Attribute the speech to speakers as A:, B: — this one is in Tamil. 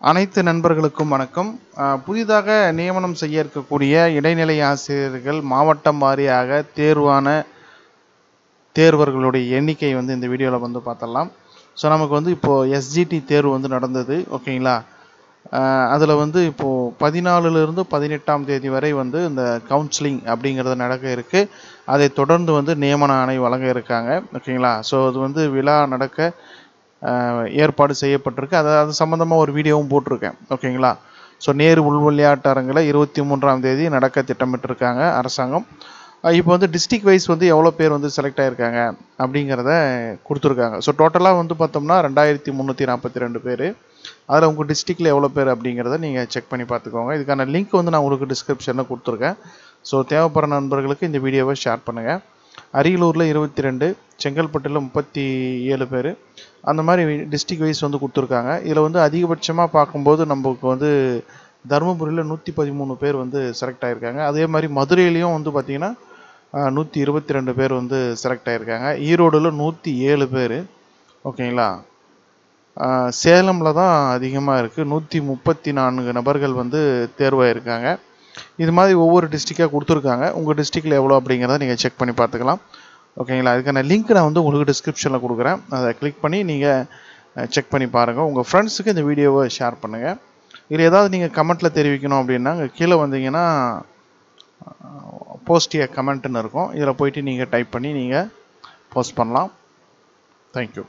A: அனைத்து நண்பர்களுக்கும் வணக்கம். புதிதாக நியமனம் செய்ய இருக்கக்கூடிய இடைநிலை ஆசிரியர்கள் மாவட்டம் வாரியாக தேர்வர்களுடைய எண்ணிக்கை இந்த வீடியோவில் பார்த்துடலாம். ஸோ நமக்கு இப்போது எஸ்ஜிடி தேர்வு நடந்தது, ஓகேங்களா? அதில் இப்போது 14லிருந்து 18ஆம் தேதி வரை இந்த கவுன்சிலிங் அப்படிங்கிறது நடக்க இருக்குது. அதை தொடர்ந்து நியமன ஆணை வழங்க இருக்காங்க, ஓகேங்களா? ஸோ அது விழா நடக்க ஏற்பாடு செய்யப்பட்டிருக்கு. அது சம்மந்தமாக ஒரு வீடியோவும் போட்டிருக்கேன், ஓகேங்களா? ஸோ நேரு உள் விளையாட்டு அரங்கில் 23ஆம் தேதி நடக்க திட்டமிட்டிருக்காங்க அரசாங்கம். இப்போ டிஸ்ட்ரிக் வைஸ் எவ்வளோ பேர் செலக்ட் ஆகிருக்காங்க அப்படிங்கிறத கொடுத்துருக்காங்க. ஸோ டோட்டலாக பார்த்தோம்னா 2342 பேர். அதில் உங்கள் டிஸ்ட்ரிக்டில் எவ்வளோ பேர் அப்படிங்கிறத நீங்கள் செக் பண்ணி பார்த்துக்கோங்க. இதுக்கான லிங்க் நான் உங்களுக்கு டிஸ்கிரிப்ஷனில் கொடுத்துருக்கேன். ஸோ தேவைப்படுற நண்பர்களுக்கு இந்த வீடியோவை ஷேர் பண்ணுங்கள். அரியலூரில் 22, செங்கல்பட்டில் 37 பேர், அந்த மாதிரி டிஸ்ட்ரிக் வைஸ் கொடுத்துருக்காங்க. இதில் அதிகபட்சமாக பார்க்கும்போது நமக்கு தருமபுரியில் 113 பேர் செலக்ட் ஆகிருக்காங்க. அதே மாதிரி மதுரையிலையும் பார்த்திங்கன்னா 122 பேர் செலக்ட் ஆகிருக்காங்க. ஈரோடில் 107 பேர், ஓகேங்களா? சேலமில் தான் அதிகமாக இருக்குது, 134 நபர்கள் தேர்வாயிருக்காங்க. இது மாதிரி ஒவ்வொரு டிஸ்ட்ரிக்டாக கொடுத்துருக்காங்க. உங்கள் டிஸ்ட்ரிக்டில் எவ்வளோ அப்படிங்கிறத நீங்கள் செக் பண்ணி பார்த்துக்கலாம், ஓகேங்களா? அதுக்கான லிங்க் நான் உங்களுக்கு டிஸ்கிரிப்ஷனில் கொடுக்குறேன். அதை கிளிக் பண்ணி நீங்கள் செக் பண்ணி பாருங்கள். உங்கள் ஃப்ரெண்ட்ஸுக்கு இந்த வீடியோவை ஷேர் பண்ணுங்கள். இதில் ஏதாவது நீங்கள் கமெண்ட்டில் தெரிவிக்கணும் அப்படின்னா கீழே வந்தீங்கன்னா போஸ்ட் ஏ கமெண்ட்டுன்னு இருக்கும். இதில் போய்ட்டு நீங்கள் டைப் பண்ணி நீங்கள் போஸ்ட் பண்ணலாம். தேங்க்யூ.